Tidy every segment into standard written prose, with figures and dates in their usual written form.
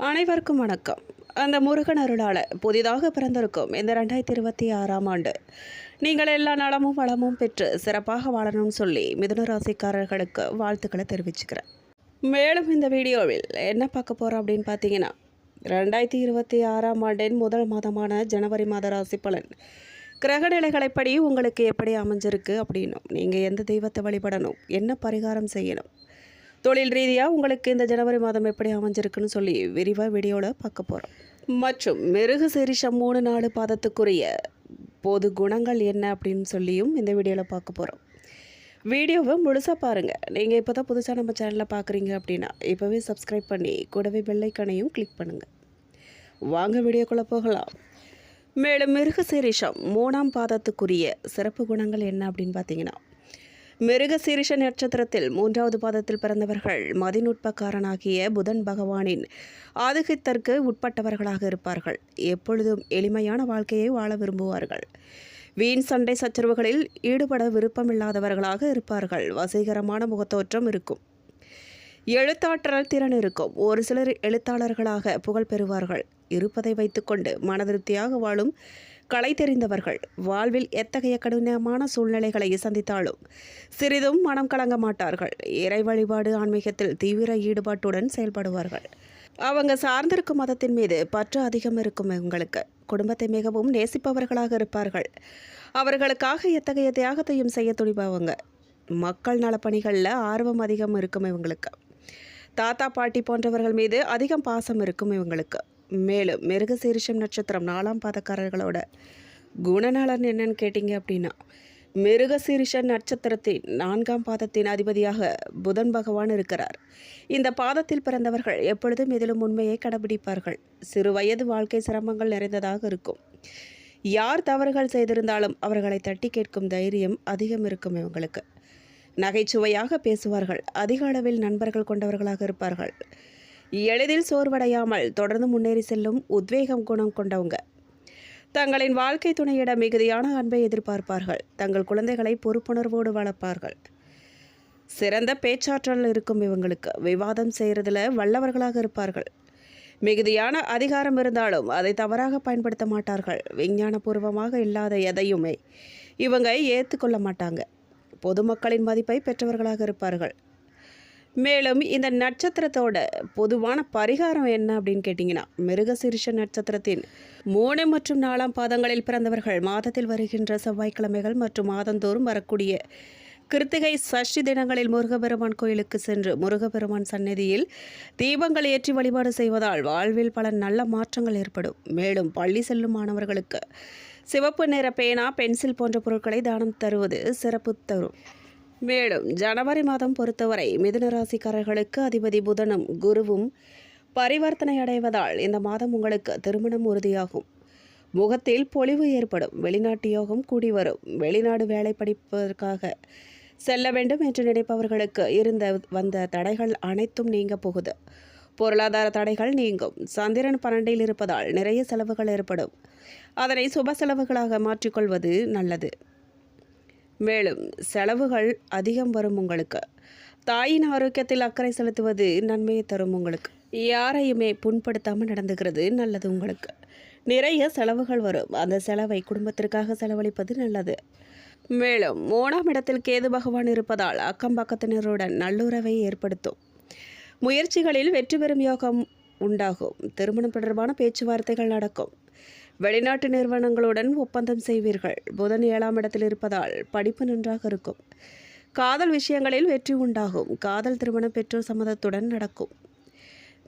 அனைவருக்கும் வணக்கம். அந்த முருகன் அருளால் புதிதாக பிறந்திருக்கும் இந்த 2026ஆம் ஆண்டு நீங்கள் எல்லா நலமும் வளமும் பெற்று சிறப்பாக வாழணும்னு சொல்லி மிதுன ராசிக்காரர்களுக்கு வாழ்த்துக்களை தெரிவிச்சுக்கிறேன். மேலும் இந்த வீடியோவில் என்ன பார்க்க போகிறோம் அப்படின்னு பார்த்தீங்கன்னா, 2026ஆம் ஆண்டின் முதல் மாதமான ஜனவரி மாத ராசி பலன் கிரகநிலைகளைப்படி உங்களுக்கு எப்படி அமைஞ்சிருக்கு அப்படின்னும், நீங்கள் எந்த தெய்வத்தை வழிபடணும், என்ன பரிகாரம் செய்யணும், தொழில் ரீதியாக உங்களுக்கு இந்த ஜனவரி மாதம் எப்படி அமைஞ்சிருக்குன்னு சொல்லி விரிவாக வீடியோவில் பார்க்க போகிறோம். மற்றும் மிருக சீரிஷம் 3-4 பாதத்துக்குரிய பொது குணங்கள் என்ன அப்படின்னு சொல்லியும் இந்த வீடியோவில் பார்க்க போகிறோம். வீடியோவை முழுசாக பாருங்கள். நீங்கள் இப்போ தான் புதுசாக நம்ம சேனலில் பார்க்குறீங்க அப்படின்னா இப்போவே சப்ஸ்கிரைப் பண்ணி கூடவே பெல்லைக்கனையும் கிளிக் பண்ணுங்கள். வாங்க வீடியோக்குள்ளே போகலாம். மேலும் மிருக சீரிஷம் 3ஆம் பாதத்துக்குரிய சிறப்பு குணங்கள் என்ன அப்படின்னு பார்த்தீங்கன்னா, மிருக சீரிஷ நட்சத்திரத்தில் 3வது பாதத்தில் பிறந்தவர்கள் மதிநுட்பக்காரனாகிய புதன் பகவானின் ஆதிக்கத்திற்கு உட்பட்டவர்களாக இருப்பார்கள். எப்பொழுதும் எளிமையான வாழ்க்கையை வாழ விரும்புவார்கள். வீண் சண்டை சச்சரவுகளில் ஈடுபட விருப்பமில்லாதவர்களாக இருப்பார்கள். வசீகரமான முகத்தோற்றம் இருக்கும். எழுத்தாற்றல் திறன் இருக்கும். ஒரு சிலர் எழுத்தாளர்களாக புகழ் பெறுவார்கள். இருப்பதை வைத்துக்கொண்டு மனதிருப்தியாக வாழும் கலை தெரிந்தவர்கள். வாழ்வில் எத்தகைய கடினமான சூழ்நிலைகளை சந்தித்தாலும் சிறிதும் மனம் கலங்க மாட்டார்கள். இறை வழிபாடு ஆன்மீகத்தில் தீவிர ஈடுபாட்டுடன் செயல்படுவார்கள். அவங்க சார்ந்திருக்கும் மதத்தின் மீது பற்று அதிகம் இருக்கும். இவங்களுக்கு குடும்பத்தை மிகவும் நேசிப்பவர்களாக இருப்பார்கள். அவர்களுக்காக எத்தகைய தியாகத்தையும் செய்ய துணிபவங்க. மக்கள் நலப்பணிகளில் ஆர்வம் அதிகம் இருக்கும் இவங்களுக்கு. தாத்தா பாட்டி போன்றவர்கள் மீது அதிகம் பாசம் இருக்கும் இவங்களுக்கு. மேலும் மிருக சீரிஷம் நட்சத்திரம் 4ஆம் பாதக்காரர்களோட குணநலன் என்னன்னு கேட்டிங்க அப்படின்னா, மிருக சீரிஷ நட்சத்திரத்தின் 4ஆம் பாதத்தின் அதிபதியாக புதன் பகவான் இருக்கிறார். இந்த பாதத்தில் பிறந்தவர்கள் எப்பொழுதும் இதிலும் உண்மையை கடைபிடிப்பார்கள். சிறு வயது வாழ்க்கை சிரமங்கள் நிறைந்ததாக இருக்கும். யார் தவறுகள் செய்திருந்தாலும் அவர்களை தட்டி கேட்கும் தைரியம் அதிகம் இருக்கும் இவங்களுக்கு. நகைச்சுவையாக பேசுவார்கள். அதிக அளவில் நண்பர்கள் கொண்டவர்களாக இருப்பார்கள். எளிதில் சோர்வடையாமல் தொடர்ந்து முன்னேறி செல்லும் உத்வேகம் குணம் கொண்டவங்க. தங்களின் வாழ்க்கை துணையிடம் மிகுதியான அன்பை எதிர்பார்ப்பார்கள். தங்கள் குழந்தைகளை பொறுப்புணர்வோடு வளர்ப்பார்கள். சிறந்த பேச்சாற்றல் இருக்கும் இவங்களுக்கு. விவாதம் செய்கிறதுல வல்லவர்களாக இருப்பார்கள். மிகுதியான அதிகாரம் இருந்தாலும் அதை தவறாக பயன்படுத்த மாட்டார்கள். விஞ்ஞானபூர்வமாக இல்லாத எதையுமே இவங்க ஏற்றுக்கொள்ள மாட்டாங்க. பொதுமக்களின் மதிப்பை பெற்றவர்களாக இருப்பார்கள். மேலும் இந்த நட்சத்திரத்தோட பொதுவான பரிகாரம் என்ன அப்படின்னு கேட்டிங்கன்னா, மிருகசீரிஷ நட்சத்திரத்தின் 3 மற்றும் 4ஆம் பாதங்களில் பிறந்தவர்கள் மாதத்தில் வருகின்ற செவ்வாய்க்கிழமைகள் மற்றும் மாதந்தோறும் வரக்கூடிய கிருத்திகை சஷ்டி தினங்களில் முருகப்பெருமான் கோயிலுக்கு சென்று முருகப்பெருமான் சந்நிதியில் தீபங்கள் ஏற்றி வழிபாடு செய்வதால் வாழ்வில் பல நல்ல மாற்றங்கள் ஏற்படும். மேலும் பள்ளி செல்லும் மாணவர்களுக்கு சிவப்பு நிற பேனா, பென்சில் போன்ற பொருட்களை தானம் தருவது சிறப்பு தரும். மேலும் ஜனவரி மாதம் பொறுத்தவரை மிதுன ராசிக்காரர்களுக்கு அதிபதி புதனும் குருவும் பரிவர்த்தனை அடைவதால் இந்த மாதம் உங்களுக்கு திருமணம் உறுதியாகும். முகத்தில் பொலிவு ஏற்படும். வெளிநாட்டு யோகம் கூடி வரும். வெளிநாடு வேலை படிப்பதற்காக செல்ல வேண்டும் என்று நினைப்பவர்களுக்கு வந்த தடைகள் அனைத்தும் நீங்க போகுது. பொருளாதார தடைகள் நீங்கும். சந்திரன் 12இல் இருப்பதால் நிறைய செலவுகள் ஏற்படும். அதனை சுப செலவுகளாக மாற்றிக்கொள்வது நல்லது. மேலும் செலவுகள் அதிகம் வரும் உங்களுக்கு. தாயின் ஆரோக்கியத்தில் அக்கறை செலுத்துவது நன்மையை தரும் உங்களுக்கு. யாரையுமே புண்படுத்தாமல் நடந்துக்கிறது நல்லது உங்களுக்கு. நிறைய செலவுகள் வரும். அந்த செலவை குடும்பத்திற்காக செலவழிப்பது நல்லது. மேலும் 3ஆம் இடத்தில் கேது பகவான் இருப்பதால் அக்கம் பக்கத்தினருடன் நல்லுறவை ஏற்படுத்தும். முயற்சிகளில் வெற்றி பெறும் யோகம் உண்டாகும். திருமணம் தொடர்பான பேச்சுவார்த்தைகள் நடக்கும். வெளிநாட்டு நிறுவனங்களுடன் ஒப்பந்தம் செய்வீர்கள். புதன் 7ஆம் இடத்தில் இருப்பதால் படிப்பு நன்றாக இருக்கும். காதல் விஷயங்களில் வெற்றி உண்டாகும். காதல் திருமணம் பெற்றோர் சம்மதத்துடன் நடக்கும்.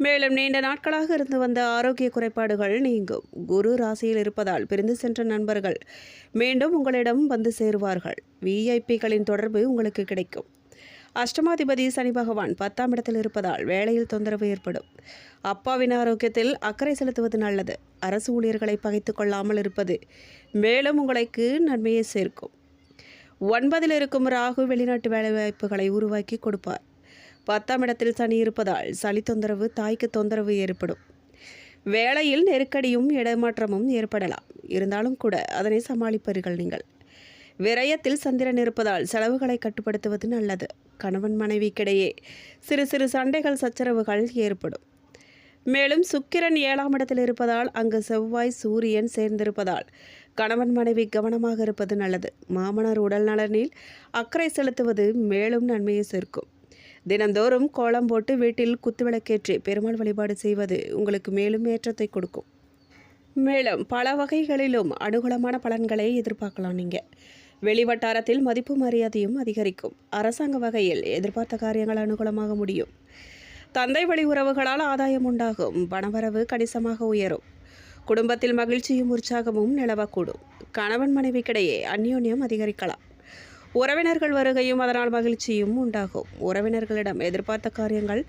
மேலும் நீண்ட நாட்களாக இருந்து வந்த ஆரோக்கிய குறைபாடுகள் நீங்கும். குரு ராசியில் இருப்பதால் பிரிந்து சென்ற நண்பர்கள் மீண்டும் உங்களிடம் வந்து சேருவார்கள். விஐபிகளின் தொடர்பு உங்களுக்கு கிடைக்கும். அஷ்டமாதிபதி சனி பகவான் 10ஆம் இடத்தில் இருப்பதால் வேலையில் தொந்தரவு ஏற்படும். அப்பாவின் ஆரோக்கியத்தில் அக்கறை செலுத்துவது நல்லது. அரசு ஊழியர்களை பகைத்து கொள்ளாமல் இருப்பது மேலும் உங்களுக்கு நன்மையை சேர்க்கும். 9இல் இருக்கும் ராகு வெளிநாட்டு வேலைவாய்ப்புகளை உருவாக்கி கொடுப்பார். 10ஆம் இடத்தில் சனி இருப்பதால் சளி தொந்தரவு, தாய்க்கு தொந்தரவு ஏற்படும். வேலையில் நெருக்கடியும் இடமாற்றமும் ஏற்படலாம். இருந்தாலும் கூட அதனை சமாளிப்பீர்கள் நீங்கள். விரயத்தில் சந்திரன் இருப்பதால் செலவுகளை கட்டுப்படுத்துவது நல்லது. கணவன் மனைவிக்கிடையே சிறு சிறு சண்டைகள் சச்சரவுகள் ஏற்படும். மேலும் சுக்கிரன் 7ஆம் இடத்தில் இருப்பதால் அங்கு செவ்வாய் சூரியன் சேர்ந்திருப்பதால் கணவன் மனைவி கவனமாக இருப்பது நல்லது. மாமனார் உடல் நலனில் அக்கறை செலுத்துவது மேலும் நன்மையை சேர்க்கும். தினந்தோறும் கோலம் போட்டு வீட்டில் குத்துவிளக்கேற்றி பெருமாள் வழிபாடு செய்வது உங்களுக்கு மேலும் ஏற்றத்தை கொடுக்கும். மேலும் பல வகைகளிலும் அனுகூலமான பலன்களை எதிர்பார்க்கலாம். நீங்கள் வெளிவட்டாரத்தில் மதிப்பு மரியாதையும் அதிகரிக்கும். அரசாங்க வகையில் எதிர்பார்த்த காரியங்கள் அனுகூலமாக முடியும். தந்தை வழி உறவுகளால் ஆதாயம் உண்டாகும். பணவரவு கணிசமாக உயரும். குடும்பத்தில் மகிழ்ச்சியும் உற்சாகமும் நிலவக்கூடும். கணவன் மனைவிக்கிடையே அந்யோன்யம் அதிகரிக்கலாம். உறவினர்கள் வருகையும் அதனால் மகிழ்ச்சியும் உண்டாகும். உறவினர்களிடம் எதிர்பார்த்த காரியங்கள்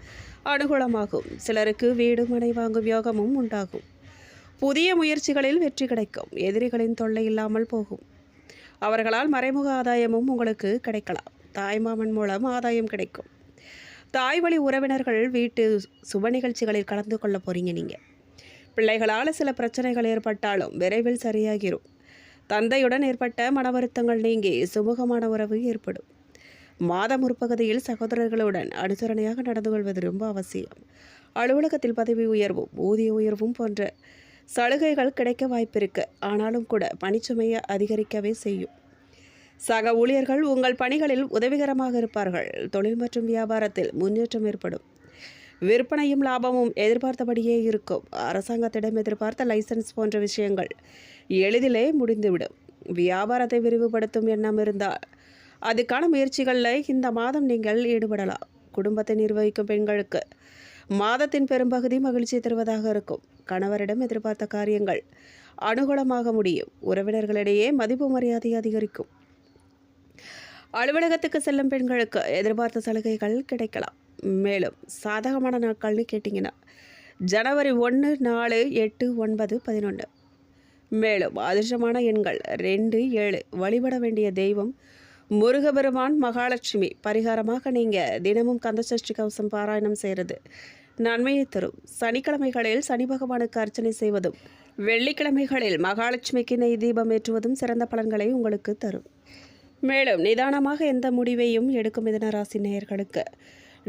அனுகூலமாகும். சிலருக்கு வீடு மனை வாங்கும் யோகமும் உண்டாகும். புதிய முயற்சிகளில் வெற்றி கிடைக்கும். எதிரிகளின் தொல்லை இல்லாமல் போகும். அவர்களால் மறைமுக ஆதாயமும் உங்களுக்கு கிடைக்கலாம். தாய்மாமன் மூலம் ஆதாயம் கிடைக்கும். தாய் வழி உறவினர்கள் வீட்டு சுப நிகழ்ச்சிகளில் கலந்து கொள்ள போகிறீங்க. நீங்கள் பிள்ளைகளால் சில பிரச்சனைகள் ஏற்பட்டாலும் விரைவில் சரியாகிரும். தந்தையுடன் ஏற்பட்ட மன வருத்தங்கள் நீங்கி சுமூகமான உறவு ஏற்படும். மாத முற்பகுதியில் சகோதரர்களுடன் அனுசரணையாக நடந்து கொள்வது ரொம்ப அவசியம். அலுவலகத்தில் பதவி உயர்வும் ஊதிய உயர்வும் போன்ற சலுகைகள் கிடைக்க வாய்ப்பிருக்கு. ஆனாலும் கூட பணிச்சுமையை அதிகரிக்கவே செய்யும். சக ஊழியர்கள் உங்கள் பணிகளில் உதவிகரமாக இருப்பார்கள். தொழில் மற்றும் வியாபாரத்தில் முன்னேற்றம் ஏற்படும். விற்பனையும் லாபமும் எதிர்பார்த்தபடியே இருக்கும். அரசாங்கத்திடம் எதிர்பார்த்த லைசன்ஸ் போன்ற விஷயங்கள் எளிதிலே முடிந்துவிடும். வியாபாரத்தை விரிவுபடுத்தும் எண்ணம் இருந்தால் அதுக்கான முயற்சிகளில் இந்த மாதம் நீங்கள் ஈடுபடலாம். குடும்பத்தை நிர்வகிக்கும் பெண்களுக்கு மாதத்தின் பெரும்பகுதி மகிழ்ச்சி தருவதாக இருக்கும். கணவரிடம் எதிர்பார்த்த காரியங்கள் அனுகூலமாக முடியும். உறவினர்களிடையே மதிப்பு மரியாதை அதிகரிக்கும். அலுவலகத்துக்கு செல்லும் பெண்களுக்கு எதிர்பார்த்த சலுகைகள் கிடைக்கலாம். மேலும் சாதகமான நாட்கள்னு கேட்டிங்கன்னா ஜனவரி 1, 4, 8, 9, 11. மேலும் அதிர்ஷ்டமான எண்கள் 2, 7. வழிபட வேண்டிய தெய்வம் முருகபெருமான், மகாலட்சுமி. பரிகாரமாக நீங்கள் தினமும் கந்தசஷ்டி கவசம் பாராயணம் செய்கிறது நன்மையை தரும். சனிக்கிழமைகளில் சனி பகவானுக்கு அர்ச்சனை செய்வதும் வெள்ளிக்கிழமைகளில் மகாலட்சுமிக்கு நெய் தீபம் ஏற்றுவதும் சிறந்த பலன்களை உங்களுக்கு தரும். மேலும் நிதானமாக எந்த முடிவையும் எடுக்கும் மிதுன ராசி நேயர்களுக்கு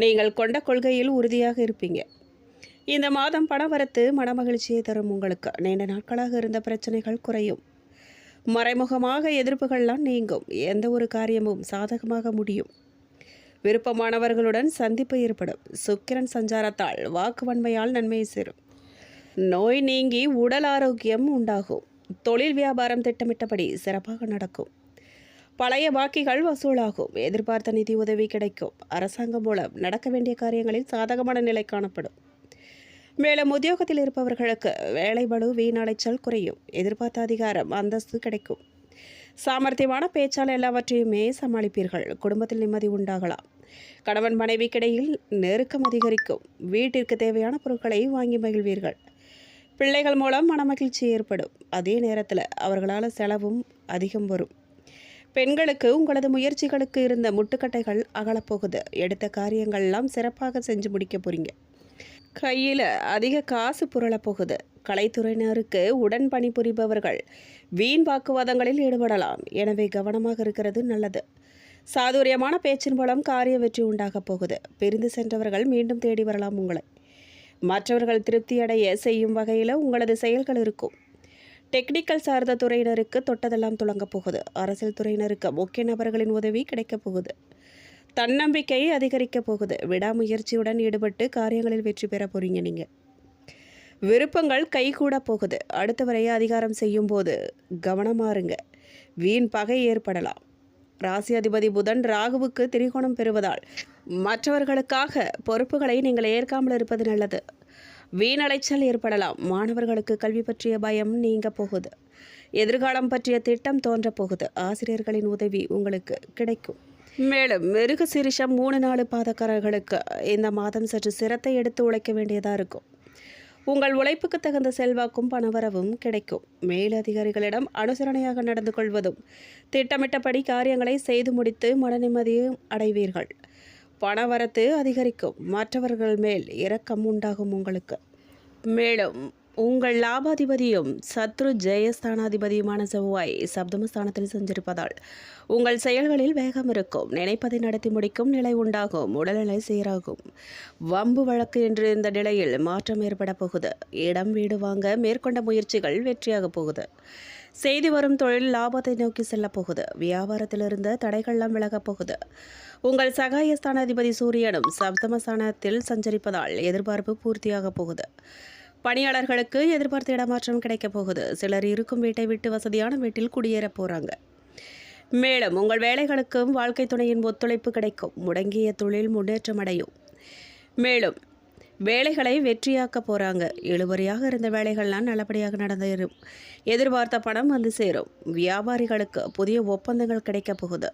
நீங்கள் கொண்ட கொள்கையில் உறுதியாக இருப்பீங்க. இந்த மாதம் பணவரத்து மனமகிழ்ச்சியை தரும். உங்களுக்கு நீண்ட நாட்களாக இருந்த பிரச்சனைகள் குறையும். மறைமுகமாக எதிர்ப்புகள்லாம் நீங்கும். எந்த ஒரு காரியமும் சாதகமாக முடியும். விருப்பமானவர்களுடன் சந்திப்பு ஏற்படும். சுக்கிரன் சஞ்சாரத்தால் வாக்குவன்மையால் நன்மையை சேரும். நோய் நீங்கி உடல் ஆரோக்கியம் உண்டாகும். தொழில் வியாபாரம் திட்டமிட்டபடி சிறப்பாக நடக்கும். பழைய பாக்கிகள் வசூலாகும். எதிர்பார்த்த நிதி உதவி கிடைக்கும். அரசாங்கம் மூலம் நடக்க வேண்டிய காரியங்களில் சாதகமான நிலை காணப்படும். மேலும் உத்தியோகத்தில் இருப்பவர்களுக்கு வேலை பளு வீண் அலைச்சல் குறையும். எதிர்பார்த்த அதிகாரம் அந்தஸ்து கிடைக்கும். சாமர்த்தியமான பேச்சால் எல்லாவற்றையுமே சமாளிப்பீர்கள். குடும்பத்தில் நிம்மதி உண்டாகலாம். கணவன் மனைவிக்கிடையில் நெருக்கம் அதிகரிக்கும். வீட்டிற்கு தேவையான பொருட்களை வாங்கி மகிழ்வீர்கள். பிள்ளைகள் மூலம் மனமகிழ்ச்சி ஏற்படும். அதே நேரத்தில் அவர்களால் செலவும் அதிகம் வரும். பெண்களுக்கு உங்களது முயற்சிகளுக்கு இருந்த முட்டுக்கட்டைகள் அகலப்போகுது. எடுத்த காரியங்கள்லாம் சிறப்பாக செஞ்சு முடிக்க போகிறீங்க. கையில் அதிக காசு புரளப்போகுது. கலைத்துறையினருக்கு உடன் பணிபுரிபவர்கள் வீண் வாக்குவாதங்களில் ஈடுபடலாம். எனவே கவனமாக இருக்கிறது நல்லது. சாதுரியமான பேச்சின் மூலம் காரிய வெற்றி உண்டாகப் போகுது. பிரிந்து சென்றவர்கள் மீண்டும் தேடி வரலாம் உங்களை. மற்றவர்கள் திருப்தியடைய செய்யும் வகையில் உங்களது செயல்கள் இருக்கும். டெக்னிக்கல் சார்ந்த துறையினருக்கு தொட்டதெல்லாம் துளங்கப் போகுது. அரசியல் துறையினருக்கு முக்கிய நபர்களின் உதவி கிடைக்கப் போகுது. தன்னம்பிக்கை அதிகரிக்கப் போகுது. விடாமுயற்சியுடன் ஈடுபட்டு காரியங்களில் வெற்றி பெற போறீங்க. நீங்கள் விருப்பங்கள் கைகூட போகுது. அடுத்தவரை அதிகாரம் செய்யும் போது கவனமாருங்க. வீண் பகை ஏற்படலாம். ராசி அதிபதி புதன் ராகுவுக்கு திரிகோணம் பெறுவதால் மற்றவர்களுக்காக பொறுப்புகளை நீங்கள் ஏற்காமல் இருப்பது நல்லது. வீணலைச்சல் ஏற்படலாம். மாணவர்களுக்கு கல்வி பற்றிய பயம் நீங்க போகுது. எதிர்காலம் பற்றிய திட்டம் தோன்ற போகுது. ஆசிரியர்களின் உதவி உங்களுக்கு கிடைக்கும். மேலும் மிருக சீரிஷம் 3, 4 பாதக்காரர்களுக்கு இந்த மாதம் சற்று சிரத்தை எடுத்து உழைக்க வேண்டியதாக இருக்கும். உங்கள் உழைப்புக்கு தகுந்த செல்வாக்கும் பணவரவும் கிடைக்கும். மேலதிகாரிகளிடம் அனுசரணையாக நடந்து கொள்வதும் திட்டமிட்டபடி காரியங்களை செய்து முடித்து மன நிம்மதியும் அடைவீர்கள். பணவரத்து அதிகரிக்கும். மற்றவர்கள் மேல் இரக்கம் உண்டாகும் உங்களுக்கு. மேலும் உங்கள் லாபாதிபதியும் சத்ரு ஜெயஸ்தானாதிபதியுமான செவ்வாய் சப்தமஸ்தானத்தில் சஞ்சரிப்பதால் உங்கள் செயல்களில் வேகம் இருக்கும். நினைப்பதை நடத்தி முடிக்கும் நிலை உண்டாகும். உடல்நிலை சீராகும். வம்பு வழக்கு என்று இந்த நிலையில் மாற்றம் ஏற்பட போகுது. இடம் வீடு வாங்க மேற்கொண்ட முயற்சிகள் வெற்றியாக போகுது. செய்து வரும் தொழில் லாபத்தை நோக்கி செல்ல போகுது. வியாபாரத்திலிருந்து தடைகள்லாம் விலகப் போகுது. உங்கள் சகாயஸ்தானாதிபதி சூரியனும் சப்தமஸ்தானத்தில் சஞ்சரிப்பதால் எதிர்பார்ப்பு பூர்த்தியாக போகுது. பணியாளர்களுக்கு எதிர்பார்த்த இடமாற்றம் கிடைக்கப் போகுது. சிலர் இருக்கும் வீட்டை விட்டு வசதியான வீட்டில் குடியேறப் போகிறாங்க. மேலும் உங்கள் வேலைகளுக்கும் வாழ்க்கை துணையின் ஒத்துழைப்பு கிடைக்கும். முடங்கிய தொழில் முன்னேற்றம் அடையும். மேலும் வேலைகளை வெற்றியாக்க போகிறாங்க. இழுபறியாக இருந்த வேலைகள்லாம் நல்லபடியாக நடந்தேறும். எதிர்பார்த்த பணம் வந்து சேரும். வியாபாரிகளுக்கு புதிய ஒப்பந்தங்கள் கிடைக்கப் போகுது.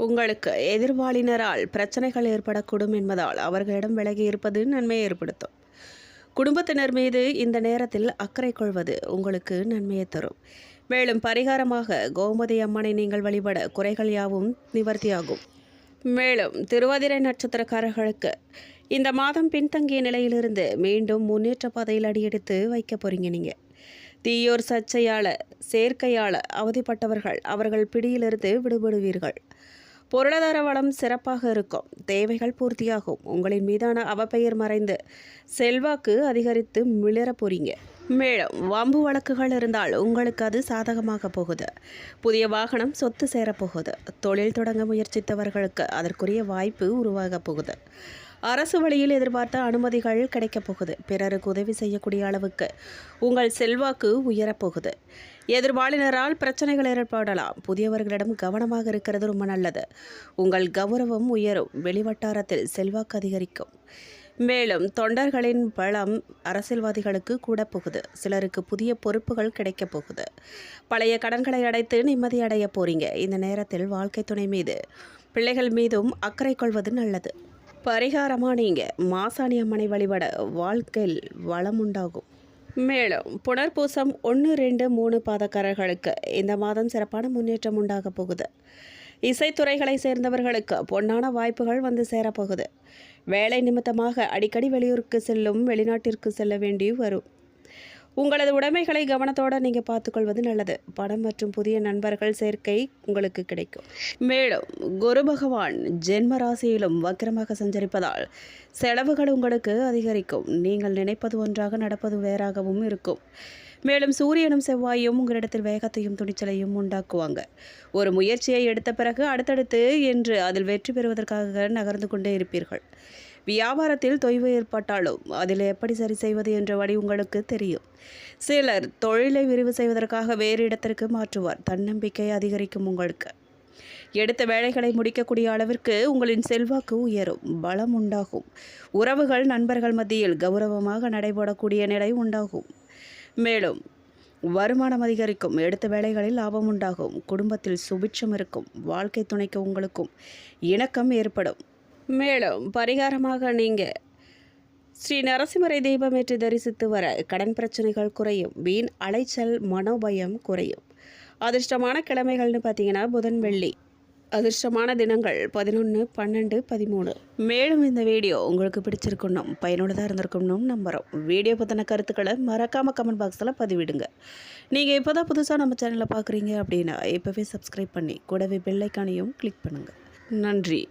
உங்களுக்கு எதிர்வாளினரால் பிரச்சனைகள் ஏற்படக்கூடும் என்பதால் அவர்களிடம் விலகி இருப்பது நன்மையை ஏற்படுத்தும். குடும்பத்தினர் மீது இந்த நேரத்தில் அக்கறை கொள்வது உங்களுக்கு நன்மையை தரும். மேலும் பரிகாரமாக கோமதி அம்மனை நீங்கள் வழிபட குறைகள் யாவும் நிவர்த்தியாகும். மேலும் திருவாதிரை நட்சத்திரக்காரர்களுக்கு இந்த மாதம் பின்தங்கிய நிலையிலிருந்து மீண்டும் முன்னேற்ற பாதையில் அடியெடுத்து வைக்க போறீங்க. நீங்கள் தீயோர் சர்ச்சையால் சேர்க்கையால் அவதிப்பட்டவர்கள் அவர்கள் பிடியிலிருந்து விடுபடுவீர்கள். பொருளாதார வளம் சிறப்பாக இருக்கும். தேவைகள் பூர்த்தியாகும். உங்களின் மீதான அவப்பெயர் மறைந்து செல்வாக்கு அதிகரித்து மிளற போறீங்க. மேலும் வம்பு வழக்குகள் இருந்தால் உங்களுக்கு அது சாதகமாக போகுது. புதிய வாகனம் சொத்து சேரப்போகுது. தொழில் தொடங்க முயற்சித்தவர்களுக்கு அதற்குரிய வாய்ப்பு உருவாக போகுது. அரசு வழியில் எதிர்பார்த்த அனுமதிகள் கிடைக்கப் போகுது. பிறருக்கு உதவி செய்யக்கூடிய அளவுக்கு உங்கள் செல்வாக்கு உயரப்போகுது. எதிர்பாலினரால் பிரச்சனைகள் ஏற்படலாம். புதியவர்களிடம் கவனமாக இருக்கிறது ரொம்ப நல்லது. உங்கள் கௌரவம் உயரும். வெளிவட்டாரத்தில் செல்வாக்கு அதிகரிக்கும். மேலும் தொண்டர்களின் பலம் அரசியல்வாதிகளுக்கு கூட போகுது. சிலருக்கு புதிய பொறுப்புகள் கிடைக்கப் போகுது. பழைய கடன்களை அடைத்து நிம்மதி அடைய போறீங்க. இந்த நேரத்தில் வாழ்க்கை துணை மீது பிள்ளைகள் மீதும் அக்கறை கொள்வது நல்லது. பரிகாரமாக நீங்கள் மாசாணி அம்மனை வழிபட வாழ்க்கையில் வளம் உண்டாகும். மேலும் புனர்பூசம் 1, 2, 3 பாதக்காரர்களுக்கு இந்த மாதம் சிறப்பான முன்னேற்றம் உண்டாக போகுது. இசைத்துறைகளை சேர்ந்தவர்களுக்கு பொன்னான வாய்ப்புகள் வந்து சேரப்போகுது. வேலை நிமித்தமாக அடிக்கடி வெளியூருக்கு செல்லும் வெளிநாட்டிற்கு செல்ல வேண்டி வரும். உங்களது உடைமைகளை கவனத்தோடு நீங்கள் பார்த்துக்கொள்வது நல்லது. பணம் மற்றும் புதிய நண்பர்கள் சேர்க்கை உங்களுக்கு கிடைக்கும். மேலும் குரு பகவான் ஜென்ம ராசியிலும் வக்கிரமாக சஞ்சரிப்பதால் செலவுகள் உங்களுக்கு அதிகரிக்கும். நீங்கள் நினைப்பது ஒன்றாக நடப்பது வேறாகவும் இருக்கும். மேலும் சூரியனும் செவ்வாயும் உங்களிடத்தில் வேகத்தையும் துணிச்சலையும் உண்டாக்குவாங்க. ஒரு முயற்சியை எடுத்த பிறகு அடுத்தடுத்து என்று அதில் வெற்றி பெறுவதற்காக நகர்ந்து கொண்டே இருப்பீர்கள். வியாபாரத்தில் தொய்வு ஏற்பட்டாலும் அதில் எப்படி சரி செய்வது என்ற வழி உங்களுக்கு தெரியும். சிலர் தொழிலை விரிவு செய்வதற்காக வேறு இடத்திற்கு மாற்றுவார். தன்னம்பிக்கை அதிகரிக்கும். உங்களுக்கு எடுத்த வேலைகளை முடிக்கக்கூடிய அளவிற்கு உங்களின் செல்வாக்கு உயரும். பலம் உண்டாகும். உறவுகள் நண்பர்கள் மத்தியில் கௌரவமாக நடைபெறக்கூடிய நிலை உண்டாகும். மேலும் வருமானம் அதிகரிக்கும். எடுத்த வேலைகளில் லாபம் உண்டாகும். குடும்பத்தில் சுபிட்சம் இருக்கும். வாழ்க்கை துணைக்கு உங்களுக்கும் இணக்கம் ஏற்படும். மேலும் பரிகாரமாக நீங்கள் ஸ்ரீ நரசிம்மரை தீபமேற்றி தரிசித்து வர கடன் பிரச்சனைகள் குறையும். வீண் அலைச்சல் மனோபயம் குறையும். அதிர்ஷ்டமான கிழமைகள்னு பார்த்தீங்கன்னா புதன் வெள்ளி. அதிர்ஷ்டமான தினங்கள் 11, 12, 13. மேலும் இந்த வீடியோ உங்களுக்கு பிடிச்சிருக்கணும் பயனுள்ளதாக இருந்திருக்கணும் நம்புகிறோம். வீடியோ பற்றின கருத்துக்களை மறக்காமல் கமெண்ட் பாக்ஸில் பதிவிடுங்க. நீங்கள் இப்போ தான் புதுசாக நம்ம சேனலை பார்க்குறீங்க அப்படின்னா இப்போவே சப்ஸ்கிரைப் பண்ணி கூடவே பெல் ஐக்கானையும் கிளிக் பண்ணுங்கள். நன்றி.